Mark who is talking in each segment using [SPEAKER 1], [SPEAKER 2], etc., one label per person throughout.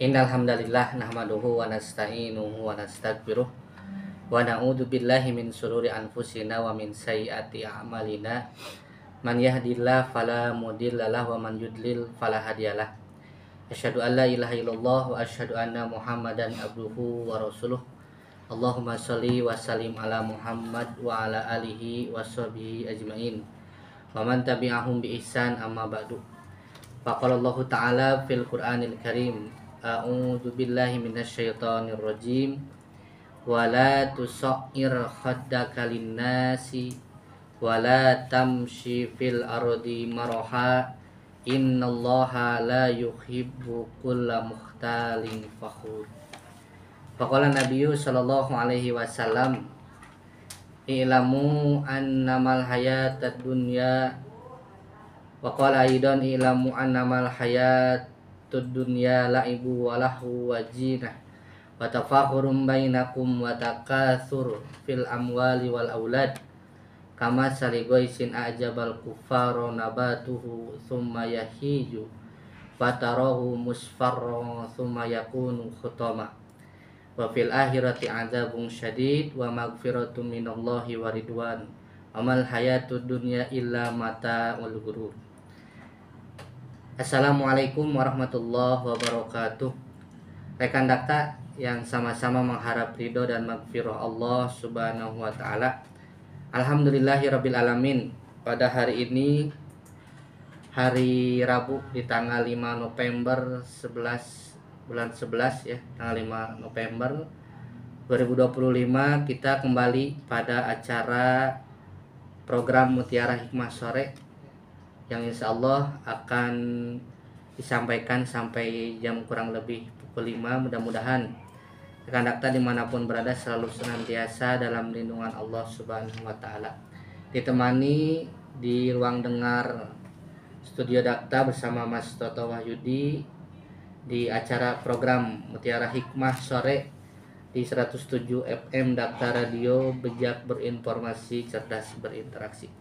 [SPEAKER 1] Innal hamdalillah nahmaduhu wa nasta'inuhu wa nastaghfiruh wa na'udzu billahi min shururi anfusina wa min sayyiati a'malina. Man yahdihillahu fala mudhillalah wa man yudlil fala hadiyalah. Asyhadu an la ilaha illallah wa asyhadu anna Muhammadan abduhu wa rasuluh. Allahumma shalli wa sallim ala Muhammad wa ala alihi wa sahbihi ajmain. Wa man tabi'ahum bi ihsan amma ba'du. Faqala Allah Ta'ala fil Qur'anil Karim, a'udzu billahi minasyaitonir rajim, wa la tusair khaddaka linnasi wa la tamshi fil ardi maraha innallaha la yuhibbu kulla mukhtalin fakhur. Faqala Nabiyyu sallallahu alaihi wasallam, i'lamu annamal hayatad dunya wa qala aidan ilamu annamal hayatud dunya laibu wa lahu wa zinah wa tafakhurum bainakum wa takatsur fil amwali wal aulad kama saligoisin a'jabal kuffara nabatuhu thumma yahiju fatarahu musfarra thumma yakunu khutama wa fil akhirati adzabun syadid wa maghfiratun minallahi wa ridwan wa mal hayatud dunya illa mata'ul ghurur. Assalamualaikum warahmatullahi wabarakatuh. Rekan dakta yang sama-sama mengharap ridho dan magfirah Allah subhanahu wa ta'ala. Alhamdulillahirabbil alamin. Pada hari ini, hari Rabu di tanggal 5 November 11 bulan 11 ya, tanggal 5 November 2025, kita kembali pada acara program Mutiara Hikmah Sore yang insya Allah akan disampaikan sampai jam kurang lebih pukul 5. Mudah-mudahan rekan dakta dimanapun berada selalu senantiasa dalam lindungan Allah subhanahu wa ta'ala. Ditemani di ruang dengar studio dakta bersama Mas Toto Wahyudi di acara program Mutiara Hikmah Sore di 107 FM Dakta Radio, bijak berinformasi, cerdas berinteraksi.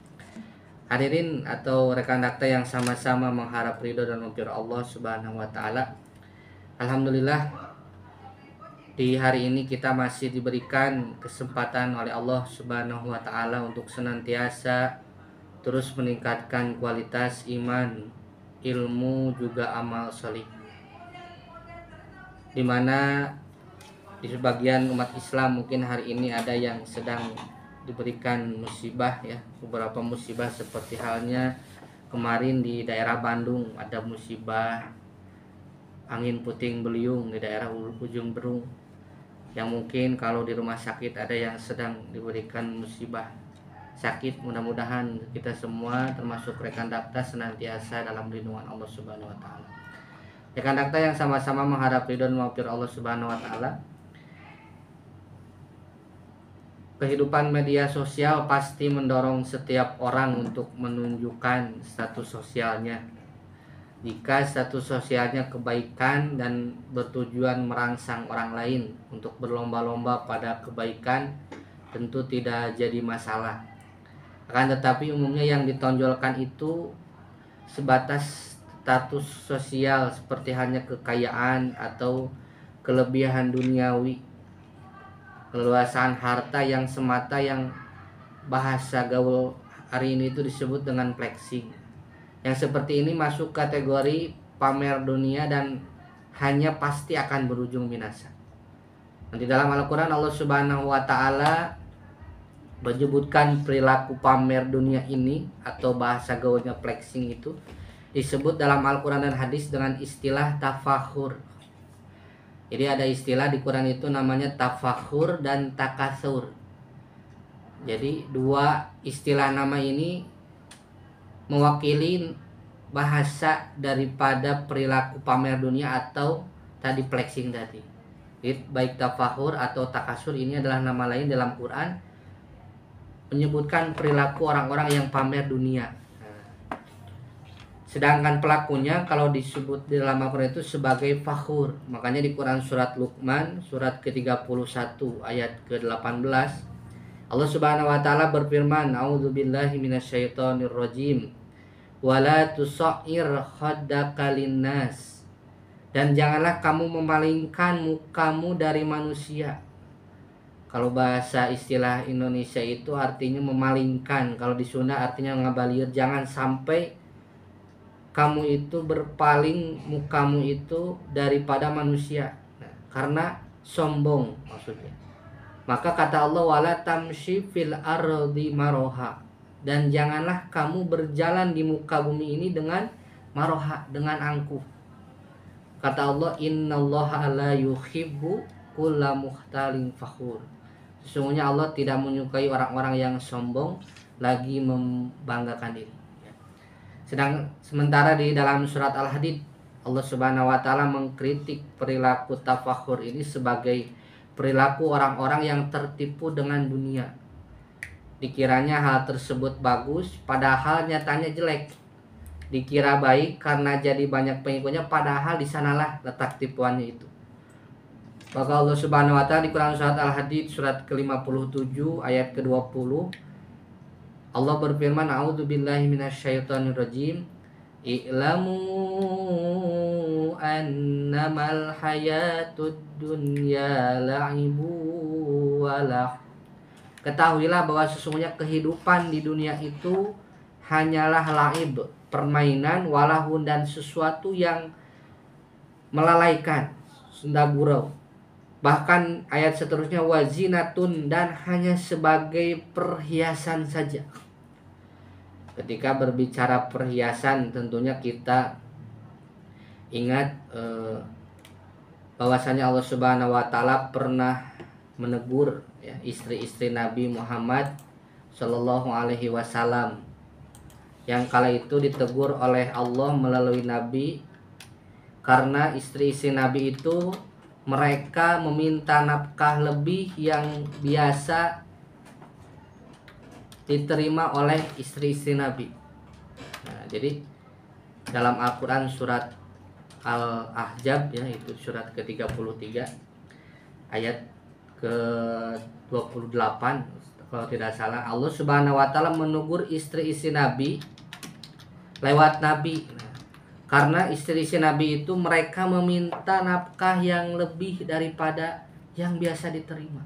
[SPEAKER 1] Hadirin atau rekan dakta yang sama-sama mengharap ridho dan maghfirah Allah subhanahu wa ta'ala. Alhamdulillah, di hari ini kita masih diberikan kesempatan oleh Allah subhanahu wa ta'ala untuk senantiasa terus meningkatkan kualitas iman, ilmu, juga amal sholih, dimana di sebagian umat Islam mungkin hari ini ada yang sedang diberikan musibah ya, beberapa musibah seperti halnya kemarin di daerah Bandung ada musibah angin puting beliung di daerah Ujung Berung, yang mungkin kalau di rumah sakit ada yang sedang diberikan musibah sakit. Mudah-mudahan kita semua termasuk rekan dakta senantiasa dalam lindungan Allah subhanahu wa ta'ala. Rekan dakta yang sama-sama mengharap ridho dan maghfirah Allah subhanahu wa ta'ala, kehidupan media sosial pasti mendorong setiap orang untuk menunjukkan status sosialnya. Jika status sosialnya kebaikan dan bertujuan merangsang orang lain untuk berlomba-lomba pada kebaikan, tentu tidak jadi masalah. Akan tetapi umumnya yang ditonjolkan itu sebatas status sosial, seperti hanya kekayaan atau kelebihan duniawi, keluasan harta yang semata, yang bahasa gaul hari ini itu disebut dengan flexing. Yang seperti ini masuk kategori pamer dunia dan hanya pasti akan berujung binasa. Dan di dalam Al-Quran Allah subhanahu wa ta'ala menyebutkan perilaku pamer dunia ini atau bahasa gaulnya flexing itu disebut dalam Al-Quran dan hadis dengan istilah tafakhur. Jadi ada istilah di Quran itu namanya tafakhur dan takasur. Jadi dua istilah nama ini mewakili bahasa daripada perilaku pamer dunia atau tadi flexing tadi. Jadi baik tafakhur atau takasur ini adalah nama lain dalam Quran menyebutkan perilaku orang-orang yang pamer dunia. Sedangkan pelakunya kalau disebut di dalam Al-Quran itu sebagai fakhur. Makanya di Quran surat Luqman surat ke-31 ayat ke-18 Allah subhanahu wa ta'ala berfirman, a'udzubillahi minasyaitonir rajim, wa la tusair khaddaka linnas Dan janganlah kamu memalingkan mukamu dari manusia. Kalau bahasa istilah Indonesia itu artinya memalingkan. Kalau di Sunda artinya ngabalir. Jangan sampai kamu itu berpaling mukamu itu daripada manusia. Nah, karena sombong maksudnya. Maka kata Allah, wala tamshi fil ardi maroha. Dan janganlah kamu berjalan di muka bumi ini dengan maroha, dengan angkuh. Kata Allah, innallaha la yuhibbu kulla mukhtalin fakhur. Sesungguhnya Allah tidak menyukai orang-orang yang sombong lagi membanggakan diri. Sementara di dalam surat Al-Hadid, Allah Subhanahu wa taala mengkritik perilaku tafakhur ini sebagai perilaku orang-orang yang tertipu dengan dunia. Dikiranya hal tersebut bagus, padahal nyatanya jelek. Dikira baik karena jadi banyak pengikutnya, padahal di sanalah letak tipuannya itu. Maka Allah Subhanahu wa taala di Quran surat Al-Hadid surat ke-57 ayat ke-20, Allah berfirman, a'udzubillahi minasyaitonir rajim. I'lamu annamal hayatud dunya la'ibu walah. Ketahuilah bahwa sesungguhnya kehidupan di dunia itu hanyalah la'ib, permainan, walahun, dan sesuatu yang melalaikan, senda gurau. Bahkan ayat seterusnya, wazinatun, dan hanya sebagai perhiasan saja. Ketika berbicara perhiasan, tentunya kita ingat bahwasanya Allah Subhanahu wa taala pernah menegur ya, istri-istri Nabi Muhammad Shallallahu alaihi wasallam, yang kala itu ditegur oleh Allah melalui Nabi karena istri-istri Nabi itu mereka meminta nafkah lebih yang biasa diterima oleh istri-istri Nabi. Nah, jadi dalam Al-Quran surat Al-Ahzab ya, itu surat ke-33 ayat ke-28 kalau tidak salah, Allah Subhanahu wa taala menegur istri-istri Nabi lewat Nabi. Karena istri-istri Nabi itu mereka meminta nafkah yang lebih daripada yang biasa diterima.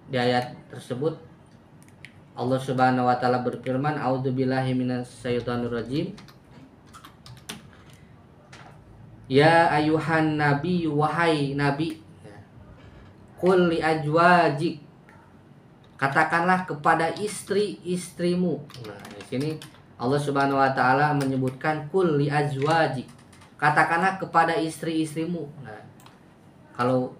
[SPEAKER 1] Di ayat tersebut Allah Subhanahu wa taala berfirman, a'udzubillahi minasyaitonir rajim. Ya ayuhan nabi, wahai nabi, qul li azwajik, katakanlah kepada istri-istrimu. Nah, di sini Allah Subhanahu wa taala menyebutkan qul li azwajik, katakanlah kepada istri-istrimu. Nah, kalau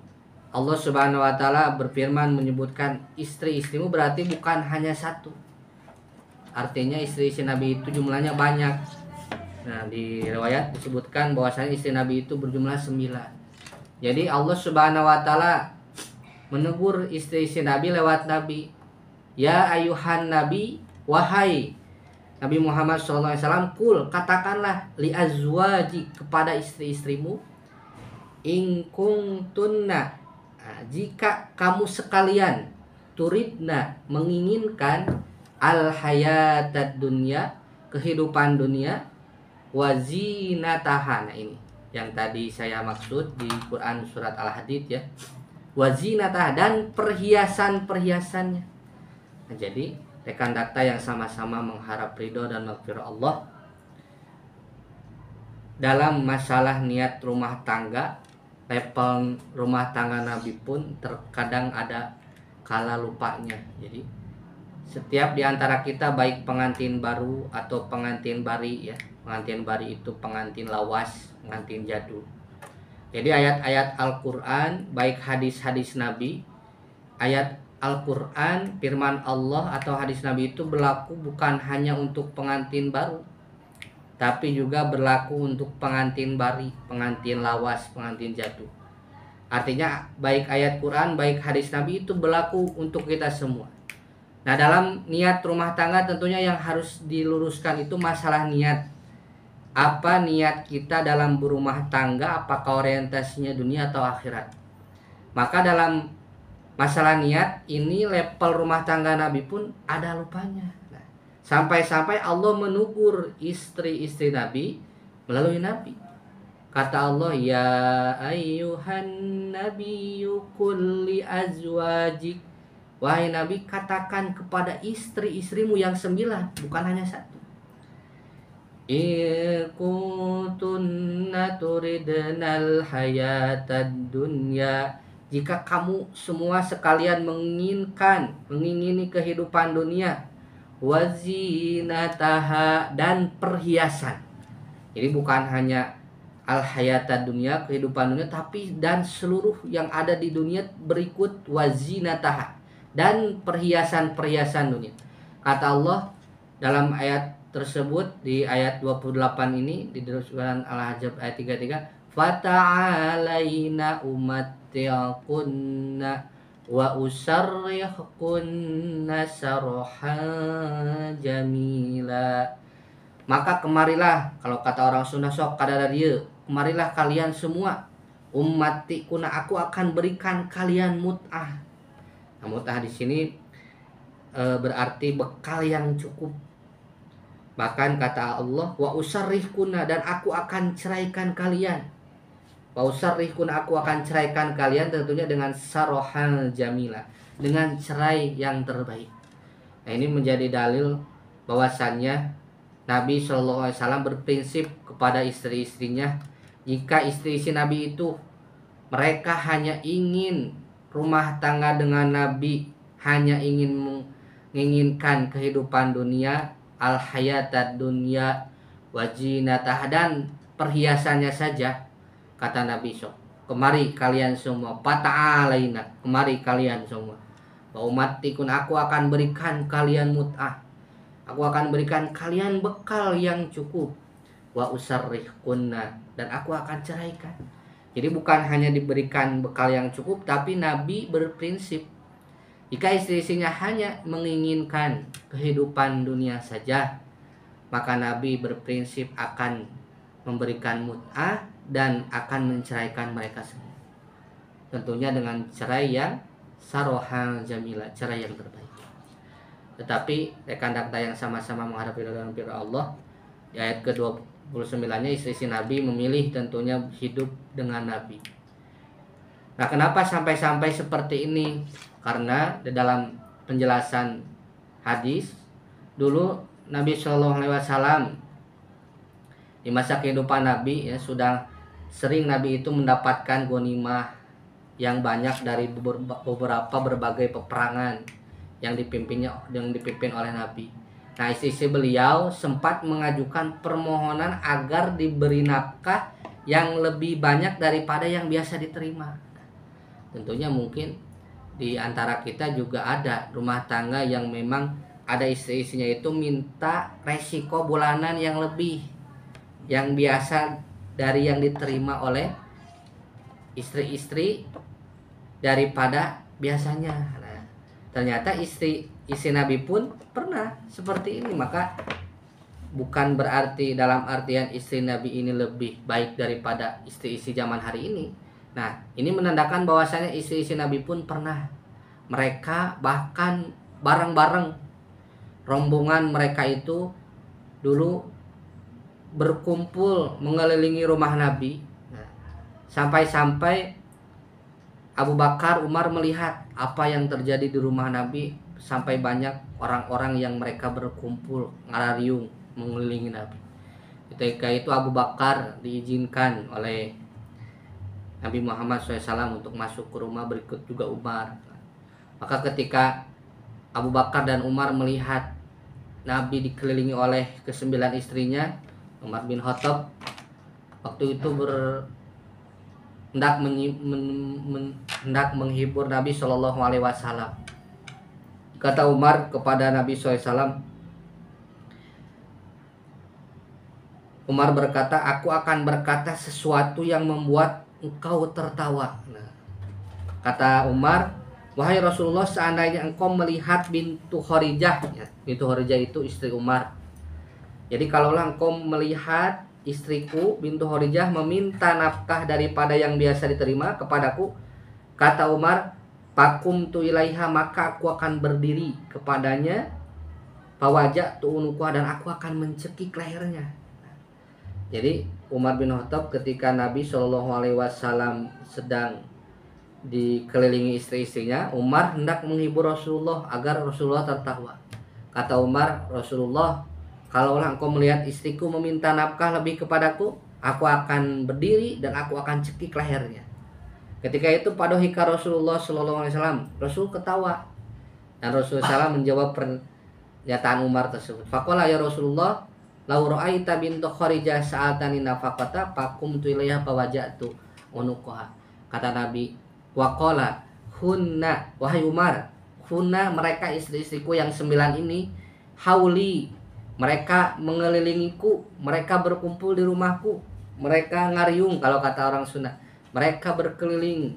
[SPEAKER 1] Allah Subhanahu wa taala berfirman menyebutkan istri-istrimu berarti bukan hanya satu. Artinya istri-istri Nabi itu jumlahnya banyak. Nah, di riwayat disebutkan bahwasanya istri Nabi itu berjumlah 9. Jadi Allah Subhanahu wa taala menegur istri-istri Nabi lewat Nabi. Ya ayuhan nabi, wahai Nabi Muhammad SAW, kul, katakanlah li azwaji, kepada istri-istrimu, in kuntunna, jika kamu sekalian, turidna, menginginkan, al hayatad dunya, kehidupan dunia, wazinataha. Nah, ini yang tadi saya maksud di Quran surat Al-Hadid ya, wazinataha, dan perhiasan-perhiasannya. Nah, jadi rekan dakta yang sama-sama mengharap ridho dan maghfirah Allah, dalam masalah niat rumah tangga, level rumah tangga Nabi pun terkadang ada kala lupanya. Jadi setiap diantara kita, baik pengantin baru atau pengantin bari ya, pengantin bari itu pengantin lawas, pengantin jadul. Jadi ayat-ayat Al-Quran, baik hadis-hadis Nabi, ayat Al-Quran, firman Allah atau hadis Nabi itu berlaku bukan hanya untuk pengantin baru, tapi juga berlaku untuk pengantin bari, pengantin lawas, pengantin jadul. Artinya baik ayat Quran, baik hadis Nabi itu berlaku untuk kita semua. Nah, dalam niat rumah tangga tentunya yang harus diluruskan itu masalah niat. Apa niat kita dalam berumah tangga, apakah orientasinya dunia atau akhirat. Maka dalam masalah niat ini level rumah tangga Nabi pun ada lupanya. Nah, sampai-sampai Allah menegur istri-istri Nabi melalui Nabi. Kata Allah, ya ayyuhan nabiyyu qul li azwajik, wahai Nabi, katakan kepada istri-istrimu yang 9, bukan hanya satu. In kuntunna turidnal hayatad dunya, jika kamu semua sekalian mengingini kehidupan dunia, wazinataha, dan perhiasan. Jadi bukan hanya al hayatad dunia, kehidupan dunia, tapi dan seluruh yang ada di dunia berikut, wazinataha, dan perhiasan-perhiasan dunia. Kata Allah dalam ayat tersebut, di ayat 28 ini, di surat Al-Ahzab ayat 33, fata'alaina umatti'kunna wa usarrihkunna sarahan jamila. Maka kemarilah, kalau kata orang Sunda sok kadada dia, kemarilah kalian semua, ummati kuna, aku akan berikan kalian mut'ah. Nah, mut'ah di sini berarti bekal yang cukup. Bahkan kata Allah, wa usarrihkunna, dan aku akan ceraikan kalian. Wa usarrihkunna, aku akan ceraikan kalian, tentunya dengan sarahan jamila, dengan cerai yang terbaik. Nah, ini menjadi dalil bahwasannya Nabi SAW berprinsip kepada istri-istrinya, jika istri-istri Nabi itu mereka hanya ingin rumah tangga dengan Nabi, hanya ingin menginginkan kehidupan dunia, al hayatad dunya wajinatah, dan perhiasannya saja, kata Nabi SAW, kemari kalian semua, fata'alaina, kemari kalian semua, wa umattikun, aku akan berikan kalian mut'ah, aku akan berikan kalian bekal yang cukup, wa usarrihkunna, dan aku akan ceraikan. Jadi bukan hanya diberikan bekal yang cukup, tapi Nabi berprinsip jika istri-istrinya hanya menginginkan kehidupan dunia saja, maka Nabi berprinsip akan memberikan mut'ah dan akan menceraikan mereka semua, tentunya dengan cerai yang sarahan jamila, cerai yang terbaik. Tetapi rekan dakta yang sama-sama menghadapi dalam firman Allah, di ayat ke-29-nya, istri-istri Nabi memilih tentunya hidup dengan Nabi. Nah, kenapa sampai-sampai seperti ini? Karena di dalam penjelasan hadis, dulu Nabi Shallallahu Alaihi Wasallam di masa kehidupan Nabi, ya, sudah sering Nabi itu mendapatkan ghanimah yang banyak dari beberapa berbagai peperangan yang dipimpin oleh Nabi. Nah, istri beliau sempat mengajukan permohonan agar diberi nafkah yang lebih banyak daripada yang biasa diterima. Tentunya mungkin di antara kita juga ada rumah tangga yang memang ada istri-istrinya itu minta resiko bulanan yang lebih, yang biasa dari yang diterima oleh istri-istri daripada biasanya. Ternyata istri Nabi pun pernah seperti ini. Maka bukan berarti dalam artian istri Nabi ini lebih baik daripada istri-istri zaman hari ini. Nah, ini menandakan bahwasanya istri-istri Nabi pun pernah. Mereka bahkan bareng-bareng, rombongan mereka itu dulu berkumpul mengelilingi rumah Nabi. Nah, sampai-sampai Abu Bakar, Umar melihat apa yang terjadi di rumah Nabi, sampai banyak orang-orang yang mereka berkumpul ngarariung mengelilingi Nabi. Ketika itu Abu Bakar diizinkan oleh Nabi Muhammad SAW untuk masuk ke rumah, berikut juga Umar. Maka ketika Abu Bakar dan Umar melihat Nabi dikelilingi oleh ke-9 istrinya, Umar bin Khattab waktu itu hendak menghibur Nabi Shallallahu Alaihi Wasallam. Kata Umar kepada Nabi SAW, Umar berkata, aku akan berkata sesuatu yang membuat engkau tertawa. Nah, kata Umar, wahai Rasulullah, seandainya engkau melihat bintu Khorijah, ya, bintu Khorijah itu istri Umar. Jadi kalaulah engkau melihat istriku bintu Khorijah meminta nafkah daripada yang biasa diterima kepadaku, kata Umar, pakumtu ilaiha, maka aku akan berdiri kepadanya, fawaja'tu unuqah, dan aku akan mencekik lehernya. Jadi Umar bin Khattab ketika Nabi Shallallahu Alaihi Wasallam sedang dikelilingi istri-istrinya, Umar hendak menghibur Rasulullah agar Rasulullah tertawa. Kata Umar, Rasulullah, kalaulah engkau melihat istriku meminta nafkah lebih kepadaku, aku akan berdiri dan aku akan cekik lehernya. Ketika itu padohika Rasulullah Shallallahu Alaihi Wasallam, Rasul ketawa dan Rasulullah SAW menjawab pernyataan Umar tersebut. Faqala ya Rasulullah, lau ra'aita bintu Kharijah sa'atani nafaqata faqumtu ilaiha fawaja'tu unuqaha. Kata Nabi, waqala hunna, wahai Umar, hunna mereka istri-istriku yang 9 ini, hauli, mereka mengelilingiku, mereka berkumpul di rumahku, mereka ngariung kalau kata orang Sunda, mereka berkeliling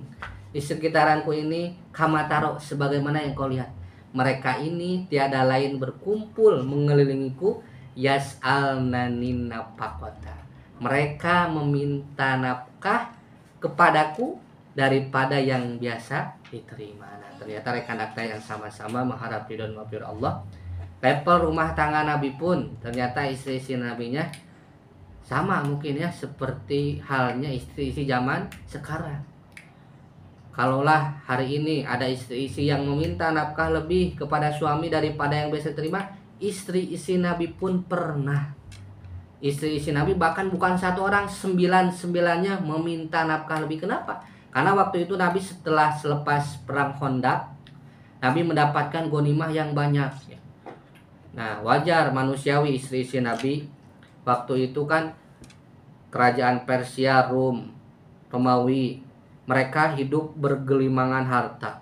[SPEAKER 1] di sekitaranku ini, kamataro, sebagaimana yang kau lihat. Mereka ini tiada lain berkumpul mengelilingiku, yas'alnani nafaqata, mereka meminta nafkah kepadaku daripada yang biasa diterima. Nah, ternyata rekan akta yang sama-sama mengharap ridho dan maghfirah Allah. Level rumah tangga Nabi pun ternyata istri-istri Nabinya sama mungkin ya, seperti halnya istri-istri zaman sekarang. Kalaulah hari ini ada istri-istri yang meminta nafkah lebih kepada suami daripada yang biasa terima, istri-istri Nabi pun pernah. Istri-istri Nabi bahkan bukan satu orang, 9-9-nya meminta nafkah lebih. Kenapa? Karena waktu itu Nabi setelah selepas perang Khandaq, Nabi mendapatkan ghanimah yang banyak. Nah, wajar manusiawi istri-istri Nabi waktu itu kan kerajaan Persia, Rum, Romawi, mereka hidup bergelimangan harta.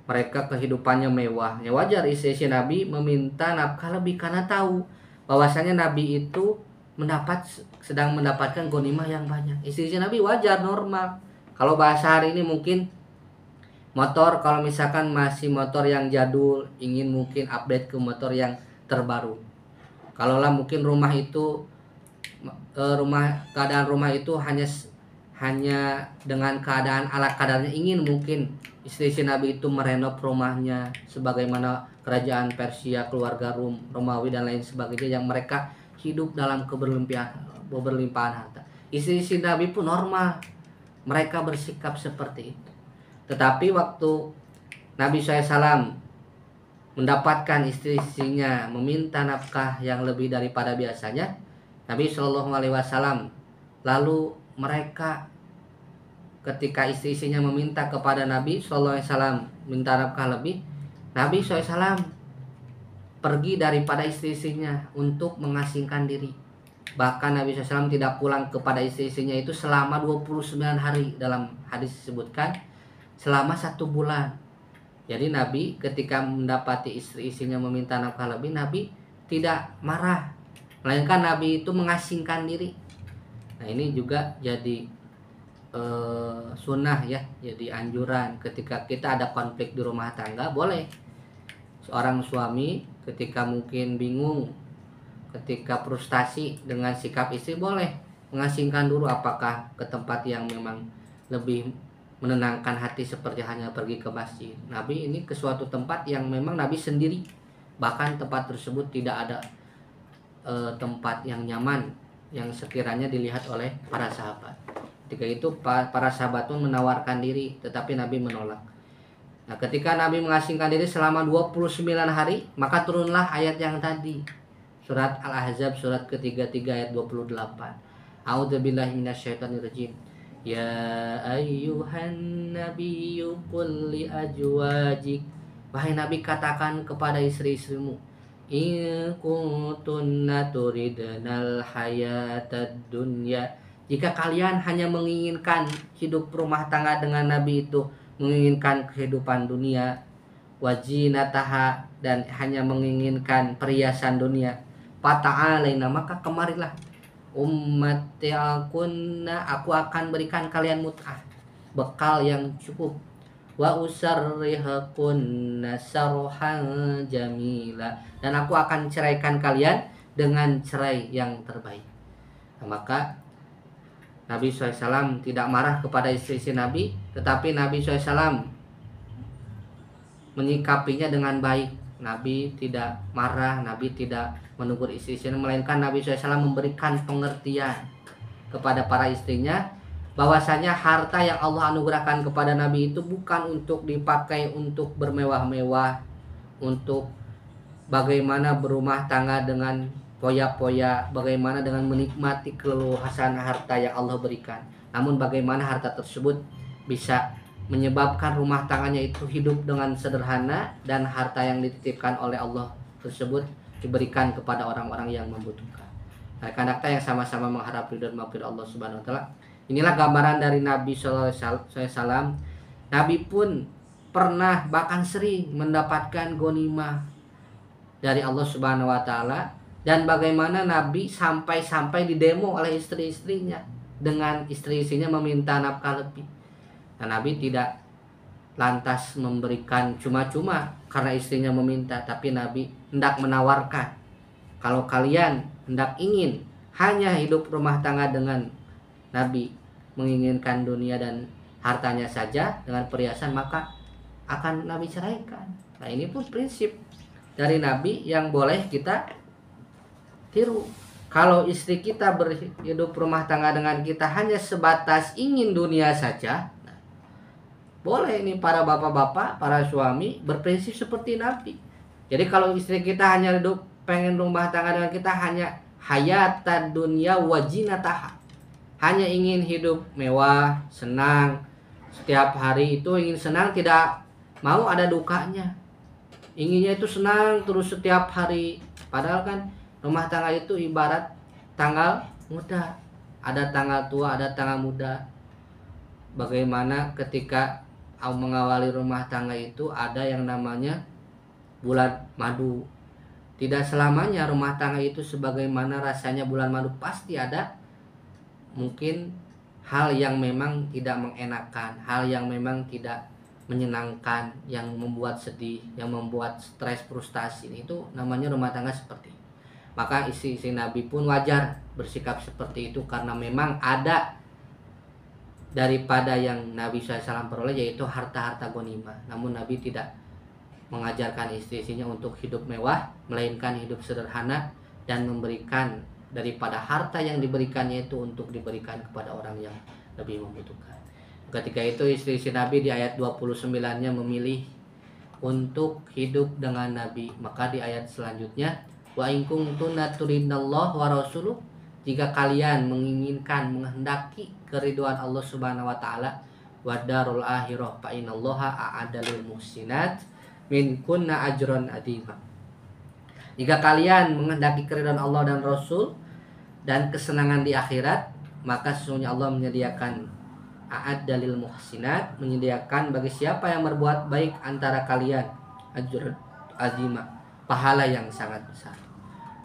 [SPEAKER 1] Mereka kehidupannya mewah. Ya wajar istri-istri Nabi meminta nafkah lebih karena tahu bahwasanya Nabi itu sedang mendapatkan ghanimah yang banyak. Istri-istri Nabi wajar, normal. Kalau bahasa hari ini mungkin motor, kalau misalkan masih motor yang jadul, ingin mungkin update ke motor yang terbaru. Kalaulah mungkin rumah itu keadaan rumah itu hanya dengan keadaan ala kadarnya, ingin mungkin istri-istri Nabi itu merenov rumahnya sebagaimana kerajaan Persia, keluarga Romawi dan lain sebagainya yang mereka hidup dalam keberlimpahan harta. Istri-istri Nabi pun normal, mereka bersikap seperti itu. Tetapi waktu Nabi SAW mendapatkan istri-istrinya meminta nafkah yang lebih daripada biasanya, Nabi Shallallahu Alaihi Wasallam lalu mereka ketika istri-istrinya meminta kepada Nabi Shallallahu Alaihi Wasallam minta nafkah lebih, Nabi SAW pergi daripada istri-istrinya untuk mengasingkan diri. Bahkan Nabi SAW tidak pulang kepada istri-istrinya itu selama 29 hari. Dalam hadis disebutkan selama 1 bulan. Jadi Nabi ketika mendapati istri-istrinya meminta nafkah lebih, Nabi tidak marah, melainkan Nabi itu mengasingkan diri. Nah, ini juga jadi sunnah ya, jadi anjuran ketika kita ada konflik di rumah tangga, boleh seorang suami ketika mungkin bingung, ketika frustasi dengan sikap istri, boleh mengasingkan dulu, apakah ke tempat yang memang lebih menenangkan hati seperti hanya pergi ke masjid. Nabi ini ke suatu tempat yang memang Nabi sendiri, bahkan tempat tersebut tidak ada tempat yang nyaman yang sekiranya dilihat oleh para sahabat. Ketika itu para sahabat pun menawarkan diri, tetapi Nabi menolak. Nah, ketika Nabi mengasingkan diri selama 29 hari, maka turunlah ayat yang tadi. Surat Al-Ahzab surat ke-33 ayat 28. A'udzubillahi minasyaitonirrajim. Ya ayyuhan nabiyyu qul li azwajik. Wahai Nabi, katakan kepada istri-istrimu, in kuntunna turidnal hayatad dunya. Jika kalian hanya menginginkan hidup rumah tangga dengan Nabi itu, menginginkan kehidupan dunia, wajinataha, dan hanya menginginkan perhiasan dunia, fata'alaina, maka kemarilah, ummati'akunna, aku akan berikan kalian mut'ah, bekal yang cukup, wa usarrihakunna sarhan jamila, dan aku akan ceraikan kalian dengan cerai yang terbaik. Nah, maka Nabi SAW tidak marah kepada istri-istri Nabi, tetapi Nabi SAW menyikapinya dengan baik. Nabi tidak marah, Nabi tidak menegur istri-istrinya, melainkan Nabi SAW memberikan pengertian kepada para istrinya bahwasanya harta yang Allah anugerahkan kepada Nabi itu bukan untuk dipakai untuk bermewah-mewah, untuk bagaimana berumah tangga dengan poya-poya, bagaimana dengan menikmati keleluasan harta yang Allah berikan. Namun bagaimana harta tersebut bisa menyebabkan rumah tangganya itu hidup dengan sederhana dan harta yang dititipkan oleh Allah tersebut diberikan kepada orang-orang yang membutuhkan. Nah, karena yang sama-sama mengharap ridho dan maghfirah Allah Subhanahu wa taala. Inilah gambaran dari Nabi sallallahu alaihi wasallam. Nabi pun pernah bahkan sering mendapatkan ghanimah dari Allah Subhanahu wa taala, dan bagaimana Nabi sampai-sampai didemo oleh istri-istrinya dengan istri-istrinya meminta nafkah lebih. Dan Nabi tidak lantas memberikan cuma-cuma karena istrinya meminta, tapi Nabi hendak menawarkan, kalau kalian hendak ingin hanya hidup rumah tangga dengan Nabi, menginginkan dunia dan hartanya saja dengan perhiasan, maka akan Nabi ceraikan. Nah, ini pun prinsip dari Nabi yang boleh kita tiru. Kalau istri kita berhidup rumah tangga dengan kita hanya sebatas ingin dunia saja, nah, boleh ini para bapak-bapak, para suami berprinsip seperti Nabi. Jadi kalau istri kita hanya hidup pengen rumah tangga dengan kita hanya hayatan dunia wajinataha, hanya ingin hidup mewah, senang, setiap hari itu ingin senang, tidak mau ada dukanya, inginnya itu senang terus setiap hari. Padahal kan rumah tangga itu ibarat tanggal muda, ada tanggal tua, ada tanggal muda. Bagaimana ketika mengawali rumah tangga itu ada yang namanya bulan madu. Tidak selamanya rumah tangga itu sebagaimana rasanya bulan madu, pasti ada mungkin hal yang memang tidak mengenakan, hal yang memang tidak menyenangkan, yang membuat sedih, yang membuat stres, frustasi. Itu namanya rumah tangga seperti itu. Maka istri-istri Nabi pun wajar bersikap seperti itu, karena memang ada daripada yang Nabi SAW peroleh, yaitu harta-harta ghanimah. Namun Nabi tidak mengajarkan istri-istrinya untuk hidup mewah, melainkan hidup sederhana dan memberikan daripada harta yang diberikannya itu untuk diberikan kepada orang yang lebih membutuhkan. Ketika itu istri-istri Nabi di ayat 29-nya memilih untuk hidup dengan Nabi. Maka di ayat selanjutnya, wa in kuntunna turidnallaha wa rasuluh, jika kalian menginginkan, menghendaki keridhaan Allah Subhanahu wa taala, wa darul akhirah fa innallaha a'adda lil muhsinat minkunna ajran adima. Jika kalian menghendaki keridhaan Allah dan Rasul dan kesenangan di akhirat, maka sesungguhnya Allah menyediakan a'adda lil muhsinat, menyediakan bagi siapa yang berbuat baik antara kalian ajran azima, pahala yang sangat besar.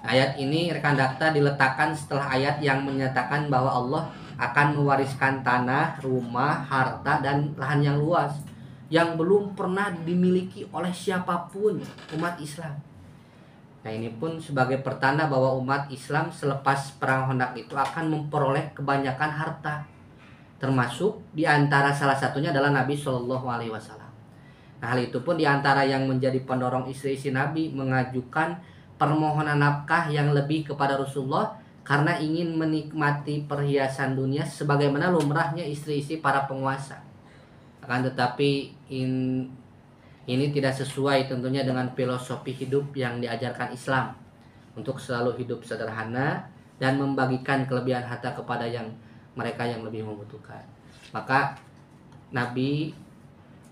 [SPEAKER 1] Ayat ini rekan dakta diletakkan setelah ayat yang menyatakan bahwa Allah akan mewariskan tanah, rumah, harta, dan lahan yang luas yang belum pernah dimiliki oleh siapapun umat Islam. Nah, ini pun sebagai pertanda bahwa umat Islam selepas perang Khandaq itu akan memperoleh kebanyakan harta, termasuk diantara salah satunya adalah Nabi Shallallahu Alaihi Wasallam. Nah, hal itu pun diantara yang menjadi pendorong istri-istri Nabi mengajukan permohonan nafkah yang lebih kepada Rasulullah, karena ingin menikmati perhiasan dunia sebagaimana lumrahnya istri-istri para penguasa. Akan tetapi ini tidak sesuai tentunya dengan filosofi hidup yang diajarkan Islam, untuk selalu hidup sederhana dan membagikan kelebihan harta kepada mereka yang lebih membutuhkan. Maka Nabi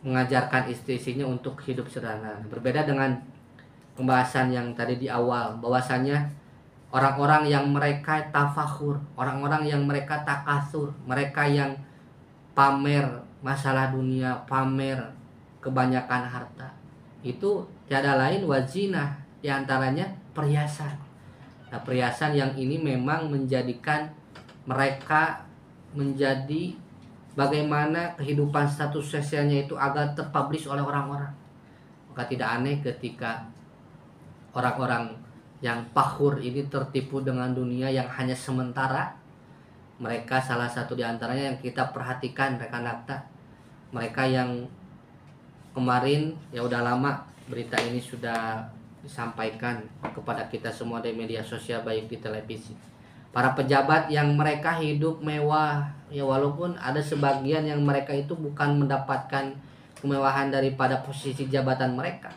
[SPEAKER 1] mengajarkan istri-istrinya untuk hidup sederhana. Berbeda dengan pembahasan yang tadi di awal, bahwasanya orang-orang yang mereka tafakhur, orang-orang yang mereka takasur, mereka yang pamer masalah dunia, pamer kebanyakan harta, itu tiada lain wazina, diantaranya perhiasan. Nah, perhiasan yang ini memang menjadikan mereka menjadi bagaimana kehidupan status sosialnya itu agak terpublish oleh orang-orang. Maka tidak aneh ketika orang-orang yang pakhur ini tertipu dengan dunia yang hanya sementara. Mereka salah satu diantaranya yang kita perhatikan rekan dakta, mereka yang kemarin ya udah lama berita ini sudah disampaikan kepada kita semua di media sosial, baik di televisi. Para pejabat yang mereka hidup mewah, ya walaupun ada sebagian yang mereka itu bukan mendapatkan kemewahan daripada posisi jabatan mereka.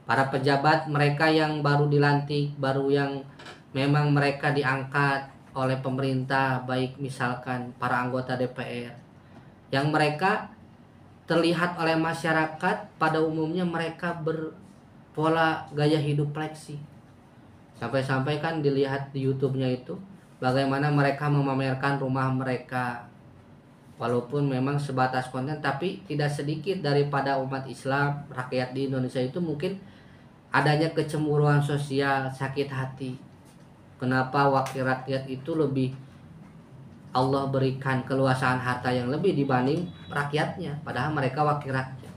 [SPEAKER 1] Para pejabat mereka yang baru dilantik, baru yang memang mereka diangkat oleh pemerintah, baik misalkan para anggota DPR, yang mereka terlihat oleh masyarakat pada umumnya mereka berpola gaya hidup fleksi. Sampai-sampai kan dilihat di YouTube-nya itu bagaimana mereka memamerkan rumah mereka, walaupun memang sebatas konten, tapi tidak sedikit daripada umat Islam, rakyat di Indonesia itu mungkin adanya kecemburuan sosial, sakit hati. Kenapa wakil rakyat itu lebih Allah berikan keluasaan harta yang lebih dibanding rakyatnya, padahal mereka wakil rakyat.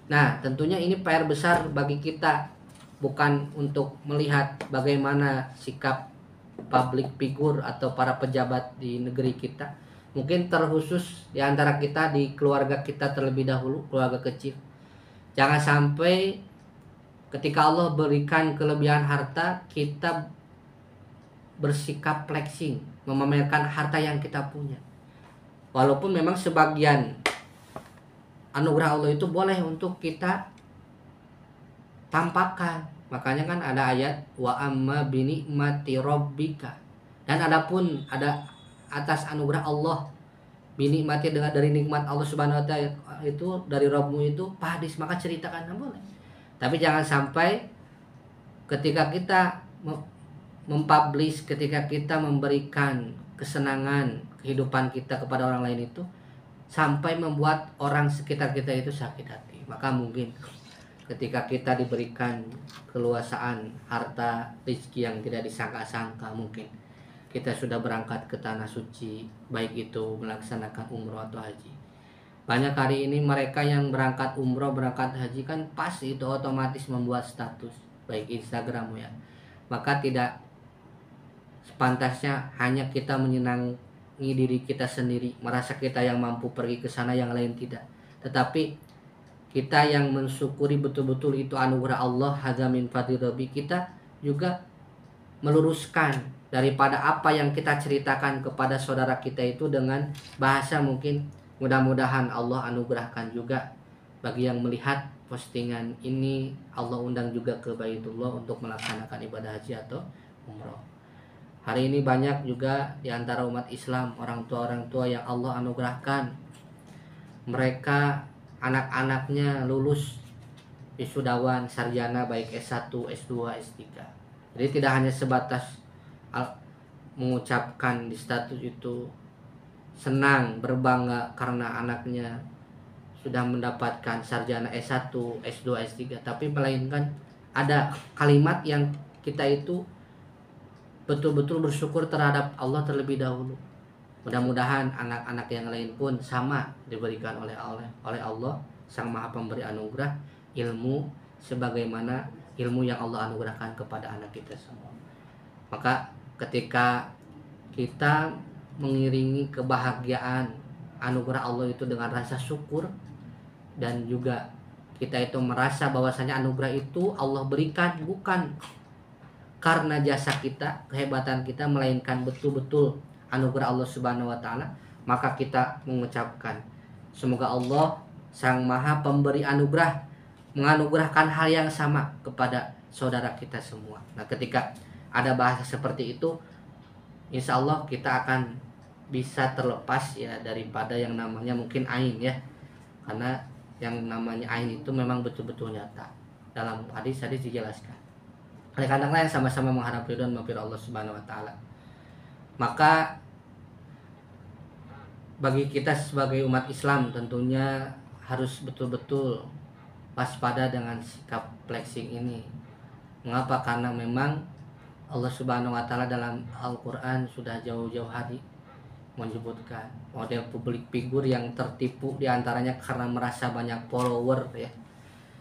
[SPEAKER 1] Nah, tentunya ini PR besar bagi kita, bukan untuk melihat bagaimana sikap public figure atau para pejabat di negeri kita. Mungkin terkhusus di antara kita, di keluarga kita terlebih dahulu, keluarga kecil. Jangan sampai ketika Allah berikan kelebihan harta, kita bersikap flexing, memamerkan harta yang kita punya. Walaupun memang sebagian anugerah Allah itu boleh untuk kita tampakkan. Makanya kan ada ayat wa amma binikmati rabbika. Dan adapun ada atas anugerah Allah, binikmati dengan dari nikmat Allah Subhanahu wa taala itu dari Rabbmu itu hadis, maka ceritakan, boleh. Tapi jangan sampai ketika kita mempublish, ketika kita memberikan kesenangan kehidupan kita kepada orang lain itu sampai membuat orang sekitar kita itu sakit hati. Maka mungkin ketika kita diberikan keluasaan harta, rezeki yang tidak disangka-sangka, mungkin kita sudah berangkat ke tanah suci, baik itu melaksanakan umroh atau haji. Banyak hari ini mereka yang berangkat umroh, berangkat haji kan pas itu otomatis membuat status, baik Instagram ya. Maka tidak sepantasnya hanya kita menyenangi diri kita sendiri, merasa kita yang mampu pergi ke sana, yang lain tidak. Tetapi kita yang mensyukuri betul-betul itu anugerah Allah, hadza min fadli rabbi, kita juga meluruskan daripada apa yang kita ceritakan kepada saudara kita itu dengan bahasa mungkin mudah-mudahan Allah anugerahkan juga bagi yang melihat postingan ini, Allah undang juga ke Baitullah untuk melaksanakan ibadah haji atau umroh. Hari ini banyak juga di antara umat Islam orang tua yang Allah anugerahkan mereka anak-anaknya lulus wisudawan sarjana baik S1, S2, S3. Jadi tidak hanya sebatas mengucapkan di status itu senang, berbangga karena anaknya sudah mendapatkan sarjana S1, S2, S3, tapi melainkan ada kalimat yang kita itu betul-betul bersyukur terhadap Allah terlebih dahulu. Mudah-mudahan anak-anak yang lain pun sama diberikan oleh Allah Sang Maha Pemberi anugerah ilmu sebagaimana ilmu yang Allah anugerahkan kepada anak kita semua. Maka ketika kita mengiringi kebahagiaan anugerah Allah itu dengan rasa syukur, dan juga kita itu merasa bahwasanya anugerah itu Allah berikan bukan karena jasa kita, kehebatan kita, melainkan betul-betul anugerah Allah Subhanahu wa taala, maka kita mengucapkan semoga Allah Sang Maha Pemberi anugerah menganugerahkan hal yang sama kepada saudara kita semua. Nah, ketika ada bahasa seperti itu, insya Allah kita akan bisa terlepas ya daripada yang namanya mungkin ain ya, karena yang namanya ain itu memang betul-betul nyata. Dalam hadis-hadis dijelaskan. Oleh karena yang sama-sama mengharap ridho dan maghfirah Allah Subhanahu wa taala. Maka bagi kita sebagai umat Islam tentunya harus betul-betul waspada dengan sikap flexing ini. Mengapa? Karena memang Allah Subhanahu wa taala dalam Al-Qur'an sudah jauh-jauh hari menyebutkan model publik figur yang tertipu diantaranya karena merasa banyak follower ya.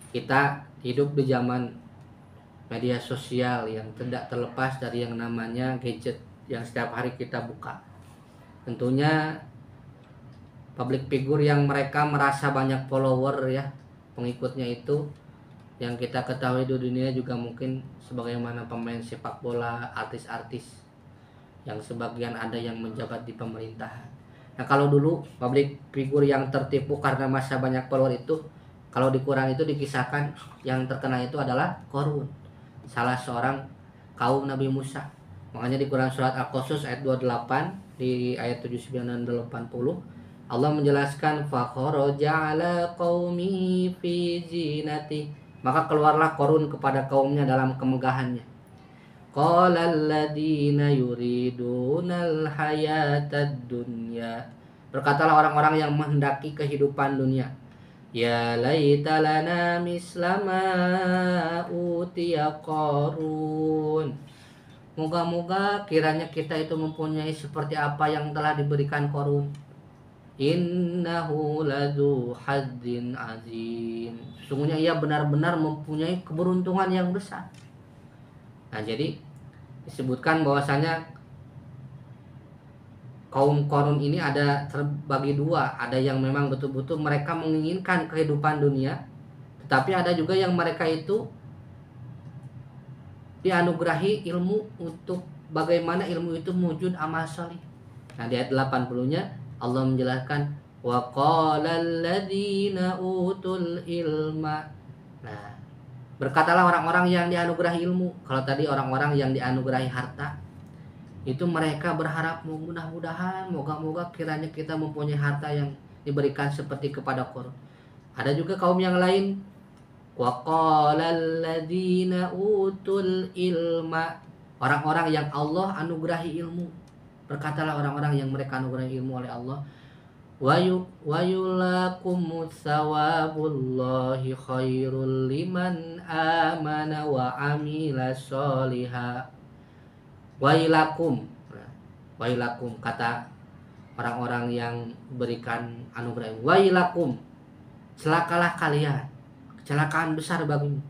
[SPEAKER 1] Kita hidup di zaman media sosial yang tidak terlepas dari yang namanya gadget yang setiap hari kita buka. Tentunya public figure yang mereka merasa banyak follower ya, pengikutnya itu yang kita ketahui di dunia juga mungkin sebagaimana pemain sepak bola, artis-artis yang sebagian ada yang menjabat di pemerintahan. Nah kalau dulu public figure yang tertipu karena masa banyak follower itu, kalau di Quran itu dikisahkan yang terkena itu adalah Qarun, salah seorang kaum Nabi Musa. Makanya di Quran surat Al-Qasas ayat 28 di ayat 79 dan 80 Allah menjelaskan fakharaja ala qaumi fi zinati, maka keluarlah Qarun kepada kaumnya dalam kemegahannya. Qala alladziina yuridunal hayatad dunya, berkatalah orang-orang yang menghendaki kehidupan dunia, ya laita lana mislama utiya Qarun, moga-moga kiranya kita itu mempunyai seperti apa yang telah diberikan Qarun. Innahu ladzu hadzin azim, sesungguhnya ia benar-benar mempunyai keberuntungan yang besar. Nah jadi disebutkan bahwasanya kaum Qarun ini ada terbagi dua, ada yang memang betul-betul mereka menginginkan kehidupan dunia, tetapi ada juga yang mereka itu dianugerahi ilmu untuk bagaimana ilmu itu mewujud amal salih. Nah di ayat 80-nya Allah menjelaskan wa qala alladziina utul ilma. Nah, berkatalah orang-orang yang dianugerahi ilmu. Kalau tadi orang-orang yang dianugerahi harta, itu mereka berharap mudah-mudahan moga-moga kiranya kita mempunyai harta yang diberikan seperti kepada Qarun. Ada juga kaum yang lain, wa qala alladziina utul ilma, orang-orang yang Allah anugerahi ilmu. Berkatalah orang-orang yang mereka anugerahi ilmu oleh Allah, wa yulakumus sawabullahi khairul liman amana wa amila sholiha. Wailakum, wailakum kata orang-orang yang berikan anugerah, wailakum, celakalah kalian, kecelakaan besar bagimu.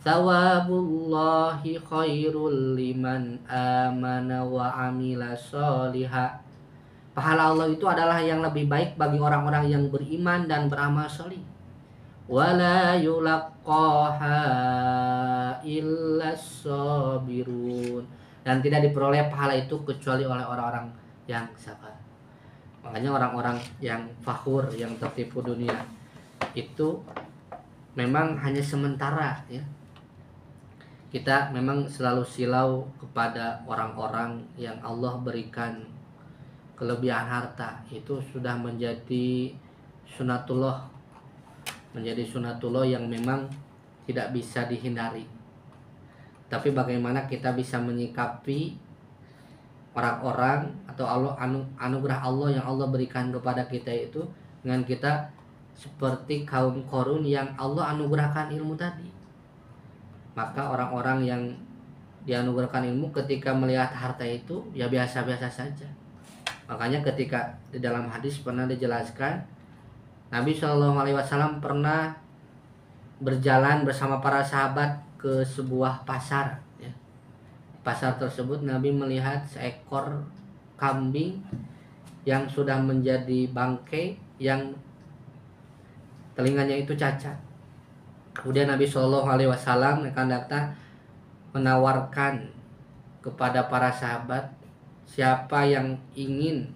[SPEAKER 1] Sawabullahi khairul liman amana wa amila sholiha, pahala Allah itu adalah yang lebih baik bagi orang-orang yang beriman dan beramal sholih. Wala yulaqqaha illas sabirun, dan tidak diperoleh pahala itu kecuali oleh orang-orang yang sabar. Makanya orang-orang yang fakhur, yang tertipu dunia itu memang hanya sementara ya. Kita memang selalu silau kepada orang-orang yang Allah berikan kelebihan harta, itu sudah menjadi sunatullah, yang memang tidak bisa dihindari. Tapi bagaimana kita bisa menyikapi orang-orang atau anugerah Allah yang Allah berikan kepada kita itu dengan kita seperti kaum Qarun yang Allah anugerahkan ilmu tadi. Maka orang-orang yang dianugerahkan ilmu ketika melihat harta itu ya biasa-biasa saja. Makanya ketika di dalam hadis pernah dijelaskan, Nabi SAW pernah berjalan bersama para sahabat ke sebuah pasar ya. Pasar tersebut Nabi melihat seekor kambing yang sudah menjadi bangkai, yang telinganya itu cacat. Kemudian Nabi SAW akan datang menawarkan kepada para sahabat, siapa yang ingin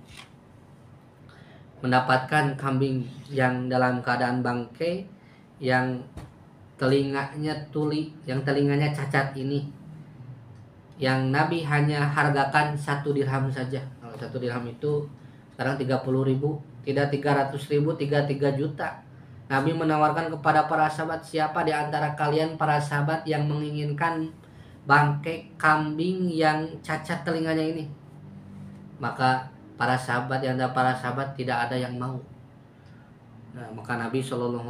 [SPEAKER 1] mendapatkan kambing yang dalam keadaan bangkai, yang telinganya tuli, yang telinganya cacat ini, yang Nabi hanya hargakan 1 dirham saja. Kalau 1 dirham itu sekarang 30.000, tidak 300.000, 3 juta. Nabi menawarkan kepada para sahabat, siapa di antara kalian para sahabat yang menginginkan bangkai kambing yang cacat telinganya ini? Maka para sahabat, di antara para sahabat tidak ada yang mau. Nah, maka Nabi SAW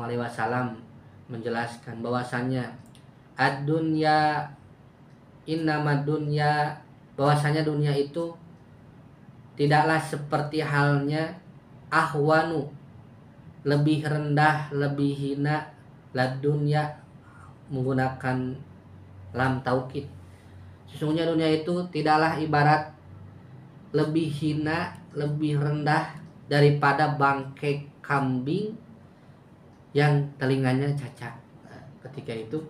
[SPEAKER 1] menjelaskan bahwasannya ad-dunya innamad dunya, bahwasanya dunia itu tidaklah seperti halnya ahwanu, lebih rendah, lebih hina, lad dunya menggunakan lam taukid. Sesungguhnya dunia itu tidaklah ibarat lebih hina, lebih rendah daripada bangkai kambing yang telinganya cacat. Nah, ketika itu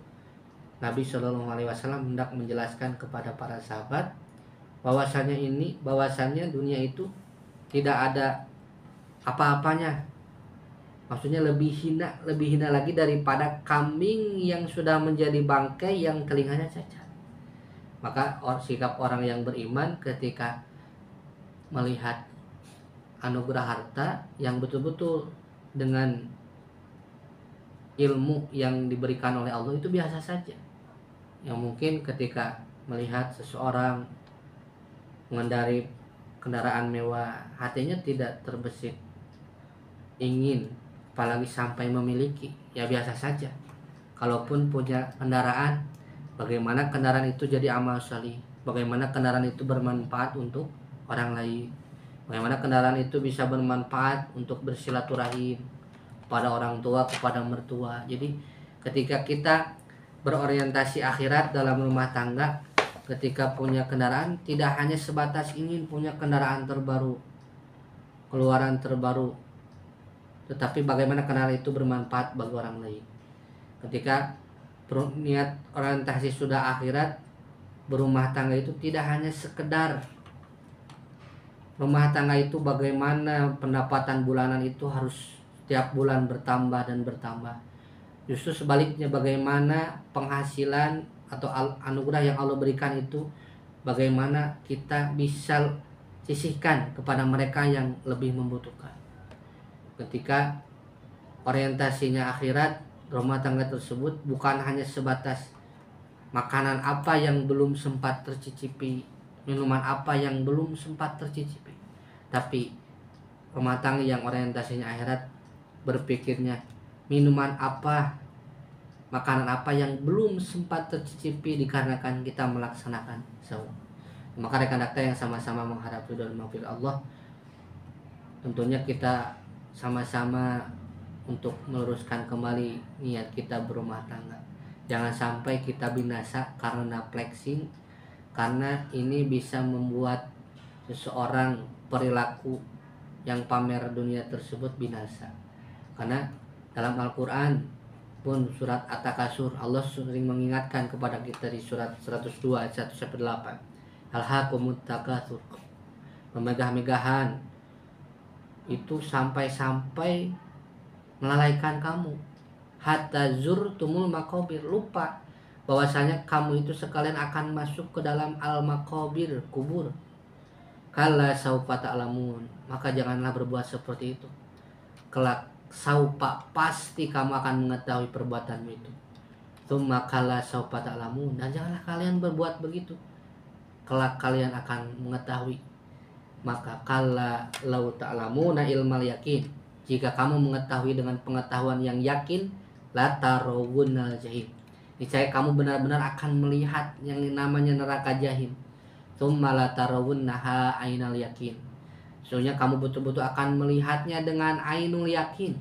[SPEAKER 1] Nabi Shallallahu Alaihi Wasallam hendak menjelaskan kepada para sahabat bahwasannya dunia itu tidak ada apa-apanya. Maksudnya lebih hina lagi daripada kambing yang sudah menjadi bangkai yang telinganya cacat. Maka sikap orang yang beriman ketika melihat anugerah harta yang betul-betul dengan ilmu yang diberikan oleh Allah itu biasa saja. Yang mungkin ketika melihat seseorang mengendarai kendaraan mewah, hatinya tidak terbesit ingin, apalagi sampai memiliki, ya biasa saja. Kalaupun punya kendaraan, bagaimana kendaraan itu jadi amal salih, bagaimana kendaraan itu bermanfaat untuk orang lain, bagaimana kendaraan itu bisa bermanfaat untuk bersilaturahim kepada orang tua, kepada mertua. Jadi ketika kita berorientasi akhirat dalam rumah tangga, ketika punya kendaraan tidak hanya sebatas ingin punya kendaraan terbaru, keluaran terbaru, tetapi bagaimana kendaraan itu bermanfaat bagi orang lain. Ketika niat orientasi sudah akhirat, berumah tangga itu tidak hanya sekedar rumah tangga itu bagaimana pendapatan bulanan itu harus setiap bulan bertambah dan bertambah. Justru sebaliknya, bagaimana penghasilan atau anugerah yang Allah berikan itu bagaimana kita bisa sisihkan kepada mereka yang lebih membutuhkan. Ketika orientasinya akhirat, rumah tangga tersebut bukan hanya sebatas makanan apa yang belum sempat tercicipi, minuman apa yang belum sempat tercicipi, tapi rumah tangga yang orientasinya akhirat berpikirnya minuman apa, makanan apa yang belum sempat tercicipi dikarenakan kita melaksanakan saum. Maka rekan-rekan yang sama-sama mengharap ridho dan maghfirah Allah, tentunya kita sama-sama untuk meluruskan kembali niat kita berumah tangga. Jangan sampai kita binasa karena flexing, karena ini bisa membuat seseorang perilaku yang pamer dunia tersebut binasa. Karena dalam Al-Quran pun surat At-Takasur, Allah sering mengingatkan kepada kita di surat 102 ayat 1-8. Alhaakumut takatsur, memegah-megahan itu sampai melalaikan kamu, hatta zurtumul maqabir, lupa bahwasanya kamu itu sekalian akan masuk ke dalam al-maqabir, kubur. Kala saufa ta'lamun, maka janganlah berbuat seperti itu. Kelak saufa, pasti kamu akan mengetahui perbuatanmu itu. Tsumma kala saufa ta'lamun, dan janganlah kalian berbuat begitu, kelak kalian akan mengetahui. Maka kala lau ta'lamuna ilmal yakin, jika kamu mengetahui dengan pengetahuan yang yakin, la tarawunnal jahim, niscaya kamu benar-benar akan melihat yang namanya neraka jahim. Tsumma la tarawunnaha ainal yakin, sesungguhnya kamu betul-betul akan melihatnya dengan ainul yakin.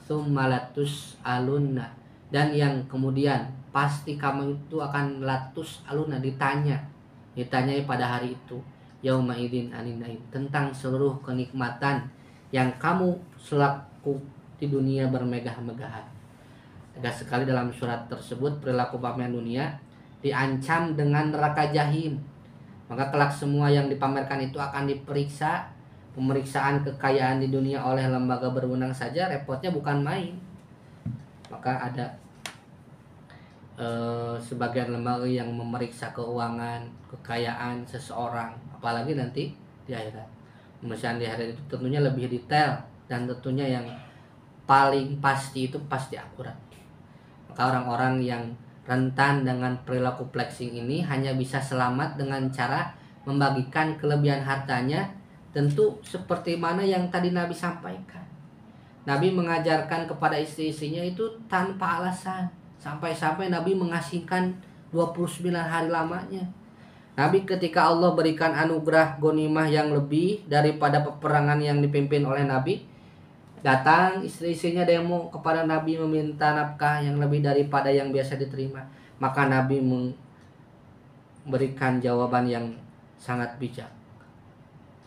[SPEAKER 1] Tsumma latus alunna, dan yang kemudian pasti kamu itu akan latus alunna, ditanyai pada hari itu, yauma idzin anin naim, tentang seluruh kenikmatan yang kamu selaku di dunia bermegah-megahan. Tegas sekali dalam surat tersebut, perilaku pamer dunia diancam dengan neraka jahim. Maka kelak semua yang dipamerkan itu akan diperiksa. Pemeriksaan kekayaan di dunia oleh lembaga berwenang saja repotnya bukan main. Maka ada sebagian lembaga yang memeriksa keuangan, kekayaan seseorang, apalagi nanti di akhirat. Pemeriksaan di akhirat itu tentunya lebih detail, dan tentunya yang paling pasti itu pasti akurat. Maka orang-orang yang rentan dengan perilaku flexing ini hanya bisa selamat dengan cara membagikan kelebihan hartanya, tentu seperti mana yang tadi Nabi sampaikan. Nabi mengajarkan kepada istri-istrinya itu tanpa alasan, sampai-sampai Nabi mengasingkan 29 hari lamanya. Nabi ketika Allah berikan anugerah ghanimah yang lebih daripada peperangan yang dipimpin oleh Nabi, datang istri-istrinya demo kepada Nabi meminta nafkah yang lebih daripada yang biasa diterima. Maka Nabi memberikan jawaban yang sangat bijak.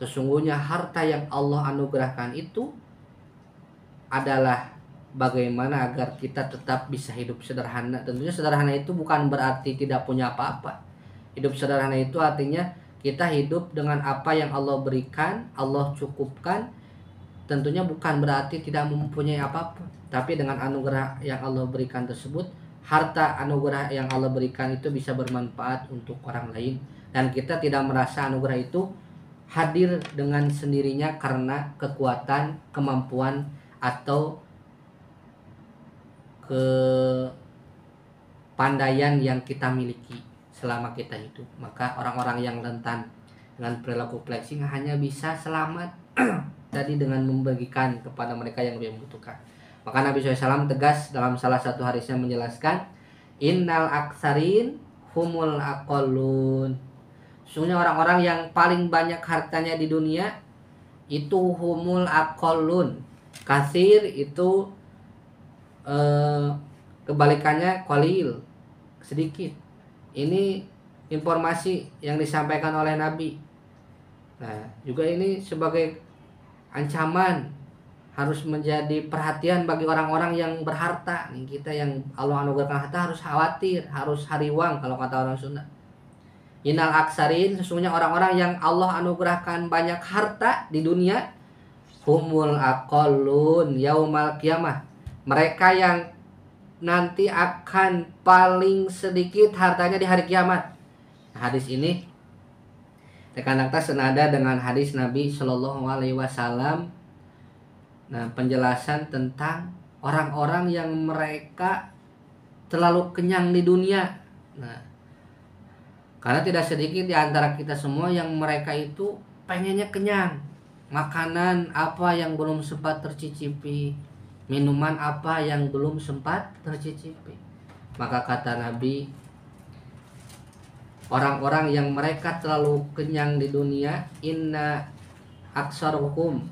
[SPEAKER 1] Sesungguhnya harta yang Allah anugerahkan itu adalah bagaimana agar kita tetap bisa hidup sederhana. Tentunya sederhana itu bukan berarti tidak punya apa-apa. Hidup sederhana itu artinya kita hidup dengan apa yang Allah berikan, Allah cukupkan. Tentunya bukan berarti tidak mempunyai apapun, tapi dengan anugerah yang Allah berikan tersebut, harta anugerah yang Allah berikan itu bisa bermanfaat untuk orang lain, dan kita tidak merasa anugerah itu hadir dengan sendirinya karena kekuatan, kemampuan, atau kepandaian yang kita miliki selama kita hidup. Maka orang-orang yang rentan dengan perilaku flexing hanya bisa selamat tadi dengan membagikan kepada mereka yang lebih membutuhkan. Maka Nabi SAW tegas dalam salah satu hadisnya menjelaskan, innal aksarin humul aqallun. Sesungguhnya orang-orang yang paling banyak hartanya di dunia itu humul aqallun. Kasir itu kebalikannya qalil, sedikit. Ini informasi yang disampaikan oleh Nabi. Nah, juga ini sebagai ancaman, harus menjadi perhatian bagi orang-orang yang berharta. Nih, kita yang Allah anugerahkan harta harus khawatir, harus hariwang kalau kata orang Sunda. Innal aksarin, sesungguhnya orang-orang yang Allah anugerahkan banyak harta di dunia, humul aqallun yaumal qiyamah. Mereka yang nanti akan paling sedikit hartanya di hari kiamat. Nah, hadis ini rekan-rekan senada dengan hadis Nabi Shallallahu Alaihi Wasallam. Nah, penjelasan tentang orang-orang yang mereka terlalu kenyang di dunia. Nah, karena tidak sedikit di antara kita semua yang mereka itu pengennya kenyang. Makanan apa yang belum sempat tercicipi, minuman apa yang belum sempat tercicipi. Maka kata Nabi, orang-orang yang mereka terlalu kenyang di dunia, inna aksaruhum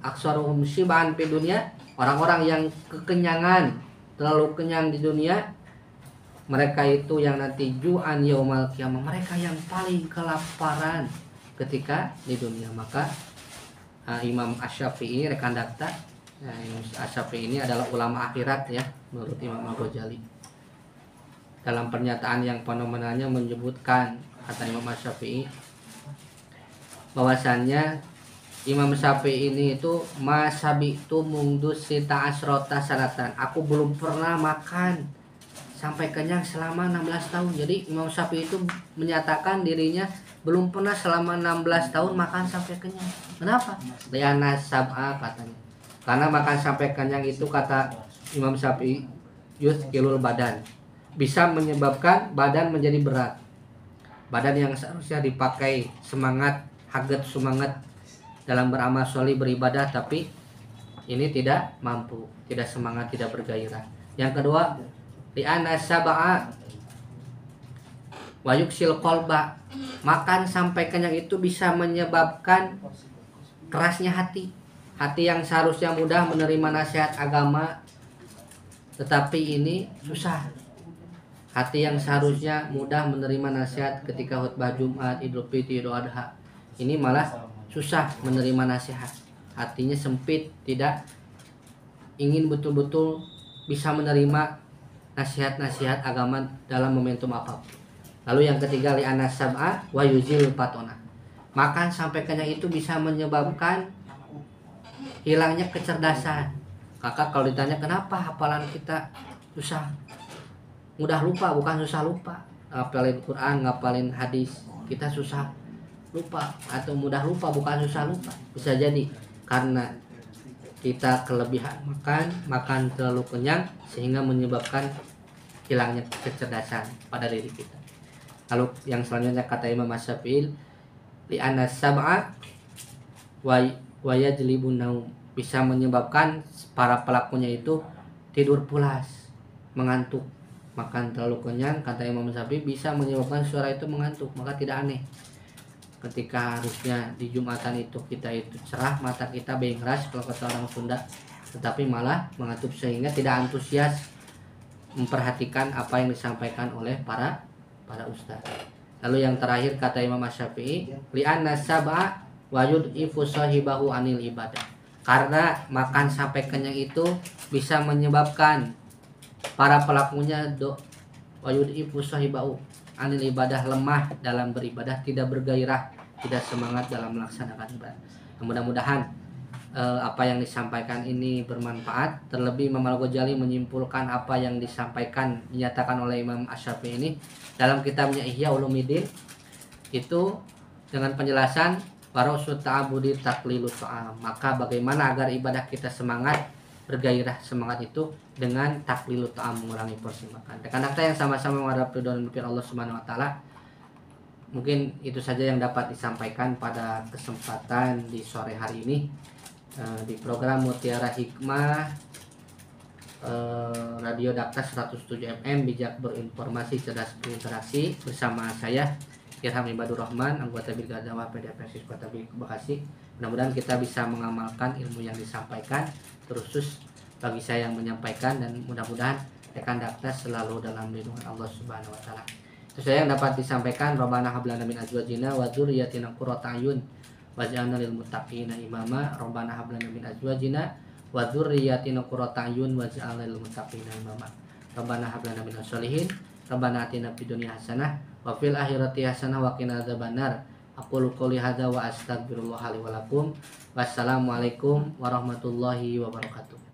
[SPEAKER 1] syib'an fi dunia, orang-orang yang kekenyangan, terlalu kenyang di dunia, mereka itu yang nanti ju'an yaumal qiyamah, mereka yang paling kelaparan ketika di dunia. Maka Imam Asy-Syafi'i rekan dakta, Imam Asy-Syafi'i ini adalah ulama akhirat ya, menurut Imam Al-Ghazali. Dalam pernyataan yang fenomenalnya menyebutkan, kata Imam Syafi'i, bahwasannya Imam Syafi'i ini itu masabitu mungdus sita asrota sanatan. Aku belum pernah makan sampai kenyang selama 16 tahun. Jadi Imam Syafi'i itu menyatakan dirinya belum pernah selama 16 tahun makan sampai kenyang. Kenapa? Liana sab'a katanya. Karena makan sampai kenyang itu kata Imam Syafi'i yuthqilul badan, bisa menyebabkan badan menjadi berat. Badan yang seharusnya dipakai semangat, haget semangat dalam beramal soleh beribadah, tapi ini tidak mampu, tidak semangat, tidak bergairah. Yang kedua, li'ana sab'a wa yuksil qalba, makan sampai kenyang itu bisa menyebabkan kerasnya hati. Hati yang seharusnya mudah menerima nasihat agama, tetapi ini susah. Hati yang seharusnya mudah menerima nasihat ketika khutbah Jumat, Idul Fitri, Idul Adha, ini malah susah menerima nasihat. Hatinya sempit, tidak ingin betul-betul bisa menerima nasihat-nasihat agama dalam momentum apapun. Lalu yang ketiga, li'ana sab'a wa yuzil patona, makan sampai kenyang itu bisa menyebabkan hilangnya kecerdasan. Kakak kalau ditanya kenapa hafalan kita susah, mudah lupa, bukan susah lupa. Ngapalin Quran, ngapalin hadis, kita susah lupa atau mudah lupa, bukan susah lupa. Bisa jadi karena kita kelebihan makan terlalu kenyang sehingga menyebabkan hilangnya kecerdasan pada diri kita. Lalu yang selanjutnya kata Imam Asy-Syafi'i, li'anna sab'a wa yajlibun naum, bisa menyebabkan para pelakunya itu tidur pulas, mengantuk. Makan terlalu kenyang, kata Imam Syafi'i, bisa menyebabkan suara itu mengantuk. Maka tidak aneh ketika harusnya di Jumatan itu kita itu cerah, mata kita bengras kalau kata orang Sunda, tetapi malah mengantuk sehingga tidak antusias memperhatikan apa yang disampaikan oleh para ustaz. Lalu yang terakhir kata Imam Syafi'i, li'anna sab'a wa yud'ifu sahibahu anil ibadah, Karena makan sampai kenyang itu bisa menyebabkan para pelakunya wayud'ifu sahibau anil ibadah, lemah dalam beribadah, tidak bergairah, tidak semangat dalam melaksanakan ibadah. Mudah-mudahan apa yang disampaikan ini bermanfaat. Terlebih Imam Al-Ghazali menyimpulkan apa yang disampaikan, dinyatakan oleh Imam Asy-Syafi'i ini dalam kitabnya Ihya Ulumuddin itu dengan penjelasan warasut ta'abudi taklilu ta'am. Maka bagaimana agar ibadah kita semangat, bergairah, semangat itu dengan taklilu ta'am, mengurangi porsi makan. Rekan-rekan yang sama-sama menghadapi dan mimpi Allah Subhanahu wa taala. Mungkin itu saja yang dapat disampaikan pada kesempatan di sore hari ini di program Mutiara Hikmah Radio Dakta 107 FM, bijak berinformasi, cerdas berinteraksi, bersama saya Irham Ibadur Rahman, anggota Brigade Dakwah PDPSI Kota Bekasi. Mudah-mudahan kita bisa mengamalkan ilmu yang disampaikan, terkhusus bagi saya yang menyampaikan, dan mudah-mudahan rekan Dakta selalu dalam lindungan Allah Subhanahu wa taala. Itu saya yang dapat disampaikan. Rabbana hab lana min azwajina wa dzurriyyatina qurrata a'yun waj'alna lil muttaqina imama. Rabbana hab lana min azwajina wa dzurriyyatina qurrata a'yun waj'alna lil muttaqina imama. Rabbana hab lana minasy sholihin. Rabbana atina fid dunya hasanah wa fil akhirati hasanah wa qina adzabannar. Aqulu qouli hadza wa astaghfirullah li wa lakum. Wassalamualaikum warahmatullahi wabarakatuh.